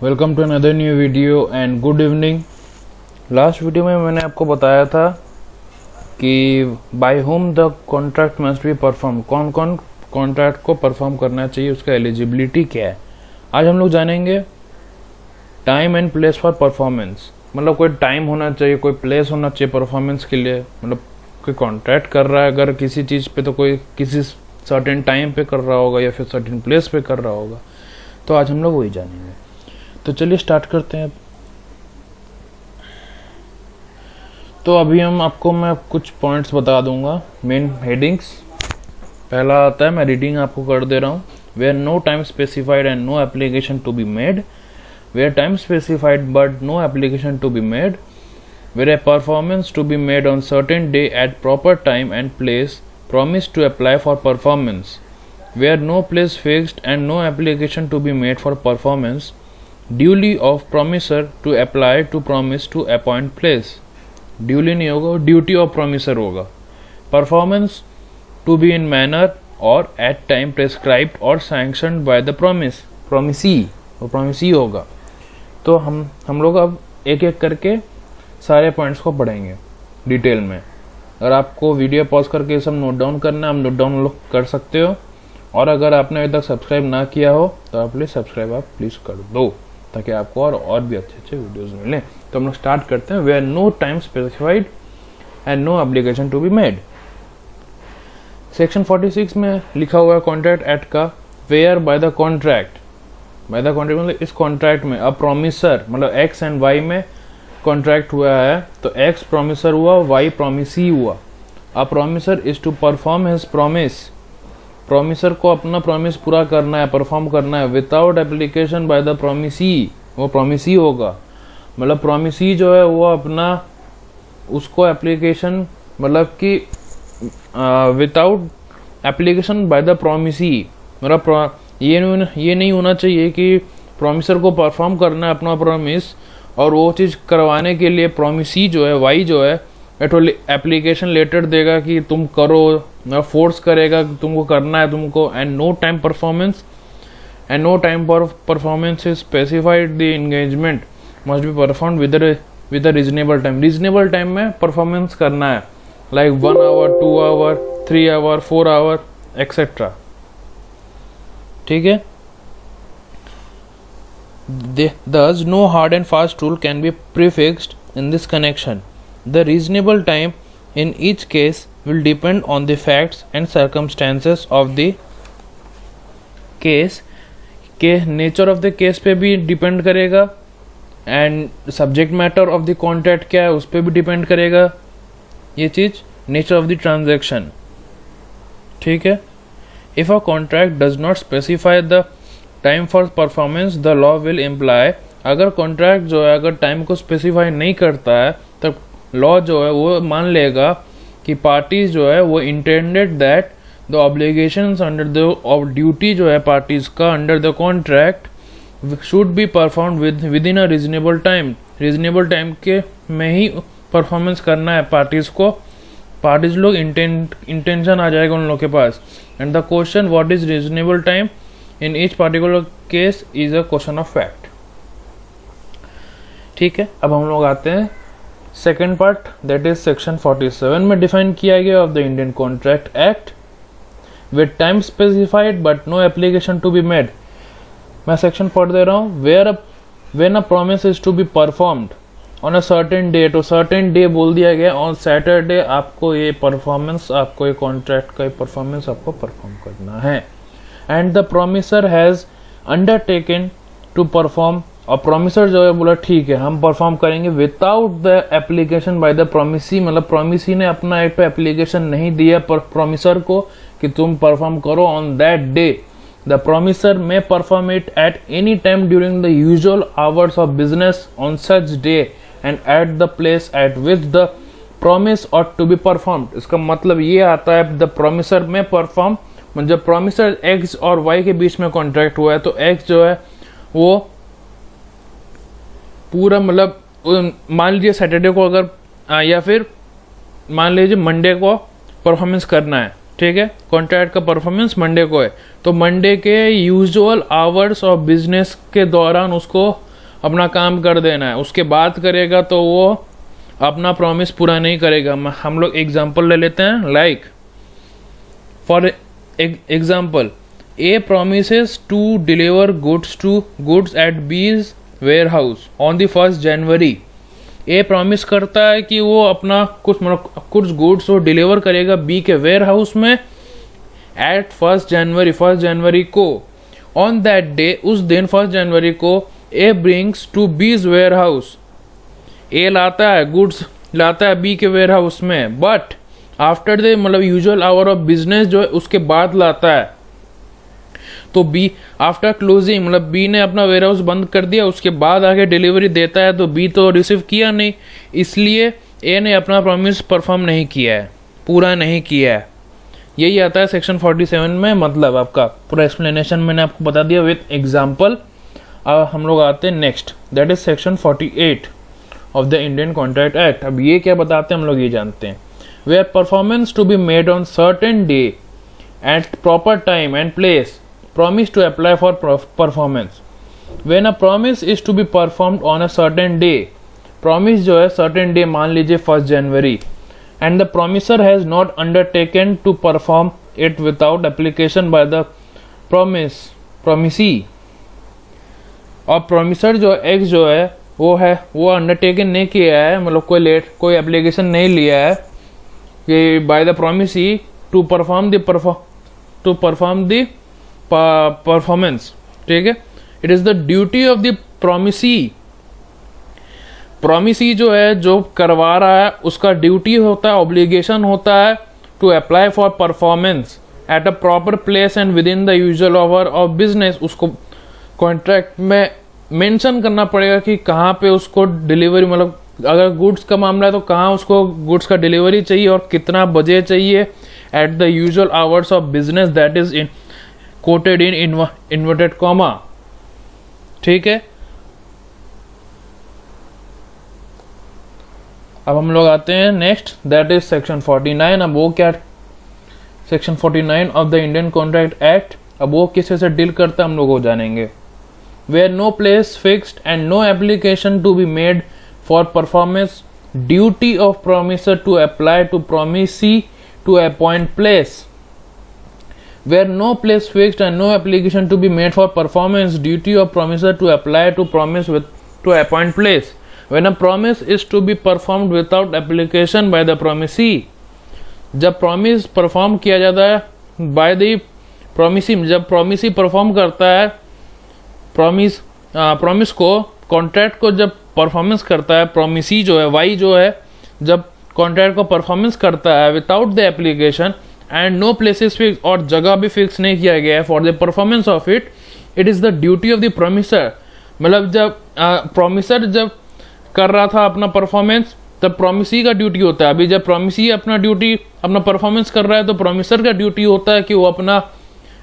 Welcome to another new video and good evening. Last video में मैंने आपको बताया था कि by whom the contract must be perform, कौन कौन कॉन्ट्रैक्ट को परफॉर्म करना चाहिए, उसका एलिजिबिलिटी क्या है। आज हम लोग जानेंगे time and place for performance. मतलब कोई टाइम होना चाहिए, कोई प्लेस होना चाहिए परफॉर्मेंस के लिए। मतलब कोई कॉन्ट्रैक्ट कर रहा है अगर किसी चीज़ पे, तो कोई किसी सर्टेन टाइम पे कर रहा होगा या फिर सर्टेन प्लेस पे कर रहा होगा। तो आज हम लोग वही जानेंगे। तो चलिए स्टार्ट करते हैं। तो अभी मैं कुछ पॉइंट्स बता दूंगा, मेन हेडिंग्स। पहला आता है, मैं रीडिंग आपको कर दे रहा हूँ। Where no time specified and no application to be made, where time specified but no application to be made, where a performance to be made on certain day at proper time and place, promise to apply for performance, where no place fixed and no application to be made for performance, duty of promiser to apply to promise to appoint place, duty नहीं होगा, duty of promiser होगा, performance to be in manner or at time prescribed or sanctioned by the promisee, वो promisee होगा। तो हम लोग अब एक एक करके सारे पॉइंट्स को पढ़ेंगे डिटेल में। अगर आपको वीडियो पॉज करके ये सब नोट डाउन करना है, आप नोट डाउन कर सकते हो। और अगर आपने अभी तक सब्सक्राइब ना किया हो तो आप प्लीज सब्सक्राइब प्लीज कर दो, ताकि आपको और भी अच्छे अच्छे वीडियोस मिले। तो हम लोग स्टार्ट करते हैं। Where no time specified and no application to be made. Section 46 में लिखा हुआ है कॉन्ट्रैक्ट एक्ट का, वेयर बाय द कॉन्ट्रैक्ट मतलब इस कॉन्ट्रैक्ट में अ प्रोमिसर, मतलब एक्स एंड वाई में कॉन्ट्रैक्ट हुआ है, तो एक्स प्रोमिसर हुआ, वाई प्रोमिसी हुआ। A promiser is to perform his promise, promiser को अपना प्रॉमिस पूरा करना है, परफॉर्म करना है, without application by the promisee, वो प्रोमिसी होगा। मतलब प्रोमिसी जो है वो अपना उसको एप्लीकेशन, मतलब कि without application by the promisee, मतलब ये नहीं होना चाहिए कि प्रोमिसर को परफॉर्म करना है अपना प्रॉमिस, और वो चीज़ करवाने के लिए प्रोमिसी जो है, वाई जो है, एप्लीकेशन लेटर देगा कि तुम करो, फोर्स करेगा कि तुमको करना है तुमको। And no time performance is specified the engagement must be perform with a reasonable time. Reasonable time में परफॉर्मेंस करना है, like 1 hour, 2 hour, 3 hour, 4 hour etcetera. ठीक है। Thus, no hard and fast rule can be prefixed in this connection. The reasonable time in each case will depend on the facts and circumstances of the case, के nature of the case पे भी depend करेगा, and subject matter of the contract क्या है उस पे भी depend करेगा ये चीज़, nature of the transaction। ठीक है। If a contract does not specify the time for performance, the law will imply, अगर कॉन्ट्रैक्ट जो है अगर टाइम को स्पेसिफाई नहीं करता है तब लॉ जो है वो मान लेगा कि पार्टीज जो है वो intended that the obligations under the duty जो है पार्टीज का under the contract should be perform with in a reasonable time. Reasonable time के में ही परफॉर्मेंस करना है पार्टीज को। पार्टीज लोग इंटेंशन आ जाएगा उन लोग के पास। And the question what is reasonable time in each particular case is a question of fact। ठीक है। अब हम लोग आते हैं second part, that is section 47 में डिफाइन किया गया of the Indian Contract Act, with time specified but no application to be made. मैं सेक्शन पढ़ दे रहा हूँ। When a promise is to be performed on a certain day, तो certain day बोल दिया गया, ऑन सैटरडे आपको ये परफॉर्मेंस, आपको ये कॉन्ट्रैक्ट का परफॉर्मेंस आपको परफॉर्म करना है। And the promisor has undertaken to perform, और प्रोमिसर जो है बोला ठीक है हम परफॉर्म करेंगे without the application by the promisee, मतलब प्रोमिसी ने अपना एक एप्लीकेशन नहीं दिया प्रोमिसर को कि तुम परफॉर्म करो on that day. The promiser may perform it at any time during the usual hours of business on such day and at the place at which the promise ought to be performed. इसका मतलब ये आता है the promiser may perform, जब promiser X और Y के बीच में कॉन्ट्रैक्ट हुआ है तो एक्स जो है वो पूरा, मतलब मान लीजिए सैटरडे को अगर या फिर मान लीजिए मंडे को परफॉर्मेंस करना है, ठीक है, कॉन्ट्रैक्ट का परफॉर्मेंस मंडे को है, तो मंडे के यूजुअल आवर्स ऑफ बिजनेस के दौरान उसको अपना काम कर देना है, उसके बाद करेगा तो वो अपना प्रॉमिस पूरा नहीं करेगा। हम लोग एग्जांपल ले लेते हैं, like for example A promises to deliver goods at B's warehouse on the 1st January. A promise करता है कि वो अपना कुछ गुड्स वो डिलीवर करेगा बी के वेयर हाउस में एट 1st जनवरी को। ऑन दैट डे, उस दिन 1st जनवरी को ए ब्रिंग्स टू बीज वेयर हाउस, ए लाता है गुड्स लाता है बी के वेयर हाउस में, बट आफ्टर द मतलब यूजुअल आवर ऑफ बिजनेस जो है उसके बाद लाता है। तो बी आफ्टर क्लोजिंग मतलब बी ने अपना वेयर हाउस बंद कर दिया, उसके बाद आगे डिलीवरी देता है, तो बी तो रिसीव किया नहीं, इसलिए ए ने अपना प्रॉमिस परफॉर्म नहीं किया है, पूरा नहीं किया है। यही आता है सेक्शन 47 में। मतलब आपका पूरा एक्सप्लेनेशन मैंने आपको बता दिया विथ एग्जाम्पल। अब हम लोग आते हैं next, that is section 48 of the Indian Contract act. अब ये क्या बताते हैं हम लोग ये जानते हैं। Where performance to be made on certain day at proper time and place, promise to apply for performance। when a promise is to be performed on a certain day, promise जो है certain day मान लीजिए 1st January, and the promiser has not undertaken to perform it without application by the promisee, और promiser जो x जो है वो undertaken नहीं किया है, मतलब कोई एप्लीकेशन नहीं लिया है कि by the promisee to perform the performance, ठीक है। It is the duty of the promisee जो है जो करवा रहा है उसका ड्यूटी होता है, ऑब्लिगेशन होता है to apply for performance at a proper place and within the usual hour of business. उसको कॉन्ट्रैक्ट में मेंशन करना पड़ेगा कि कहाँ पे उसको डिलीवरी, मतलब अगर गुड्स का मामला है तो कहाँ उसको गुड्स का डिलीवरी चाहिए और कितना बजे चाहिए, at the usual hours of business, that is in quoted in inverted comma, ठीक है। अब हम लोग आते हैं नेक्स्ट, दैट इज सेक्शन 49। अब वो क्या, section 49 of the Indian Contract act, अब वो किसी से डील करता है हम लोग वो जानेंगे। Where no place fixed and no application to be made for performance, duty of promisor to apply to promisee to appoint place. Where no place fixed and no application to be made for performance, duty of promiser to apply to promise with to appoint place. When a promise is to be performed without application by the promisee, जब promise perform किया जाता है by the promisee, जब promisee perform करता है promise को, contract को जब performance करता है promisee जो है Y जो है, जब contract को performance करता है without the application and know places fix, और जगह भी फिक्स नहीं किया गया है for the performance of it, it is the duty of the promisor. मतलब जब प्रोमिसर जब कर रहा था अपना परफॉर्मेंस तब प्रोमिसी का ड्यूटी होता है। अभी जब प्रोमिसी अपना परफॉर्मेंस कर रहा है तो प्रोमिसर का ड्यूटी होता है कि वो अपना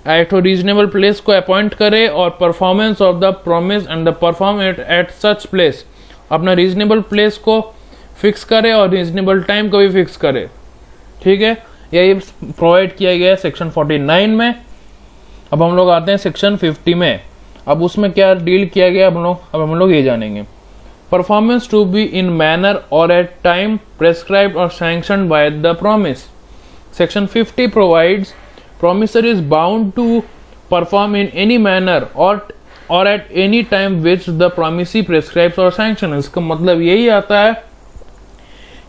एक रीजनेबल प्लेस को अपॉइंट करे और performance of the promise and the perform at such place, अपना रीजनेबल प्लेस को फिक्स करे और रीजनेबल टाइम को भी फिक्स करे, ठीक है। यही प्रोवाइड किया गया है सेक्शन 49 में। अब हम लोग आते हैं सेक्शन 50 में। अब उसमें क्या डील किया गया अब हम लोग ये जानेंगे। Performance to be in manner और एट टाइम प्रेस्क्राइब्ड और sanctioned by the promise. Section 50 provides promisor is bound to perform in any manner or at any time which the promisee prescribes or sanctions। इसका मतलब यही आता है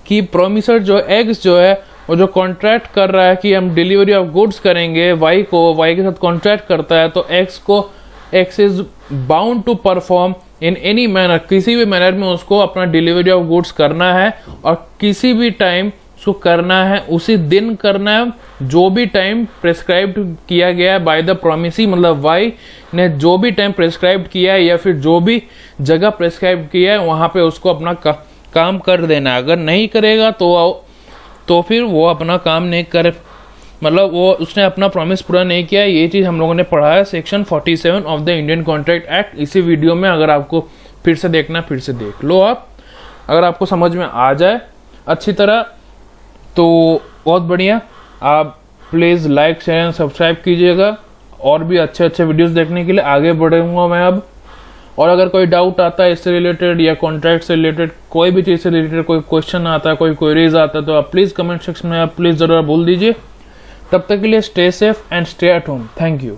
कि promisor जो x जो है वो जो कॉन्ट्रैक्ट कर रहा है कि हम डिलीवरी ऑफ गुड्स करेंगे वाई के साथ कॉन्ट्रैक्ट करता है, तो X is bound to perform in any manner, किसी भी मैनर में उसको अपना डिलीवरी ऑफ गुड्स करना है और किसी भी टाइम उसको करना है, उसी दिन करना है, जो भी टाइम प्रेस्क्राइब्ड किया गया है बाय द प्रोमिसी। मतलब वाई ने जो भी टाइम प्रेस्क्राइब्ड किया है या फिर जो भी जगह प्रेस्क्राइब किया है वहां पे उसको अपना काम कर देना है। अगर नहीं करेगा तो फिर वो अपना काम नहीं करे, मतलब वो उसने अपना प्रॉमिस पूरा नहीं किया। ये चीज़ हम लोगों ने पढ़ा है section 47 of the Indian Contract act. इसी वीडियो में अगर आपको फिर से देखना फिर से देख लो आप, अगर आपको समझ में आ जाए अच्छी तरह तो बहुत बढ़िया। आप please like share and subscribe कीजिएगा और भी अच्छे अच्छे वीडियोस देखने के लिए। आगे बढ़ूंगा मैं अब और अगर कोई डाउट आता है इससे रिलेटेड या कॉन्ट्रैक्ट से रिलेटेड, कोई भी चीज़ से रिलेटेड कोई क्वेश्चन आता है, कोई क्वेरीज आता है, तो आप प्लीज़ कमेंट सेक्शन में आप प्लीज़ ज़रूर बोल दीजिए। तब तक के लिए stay safe and stay at home. Thank you.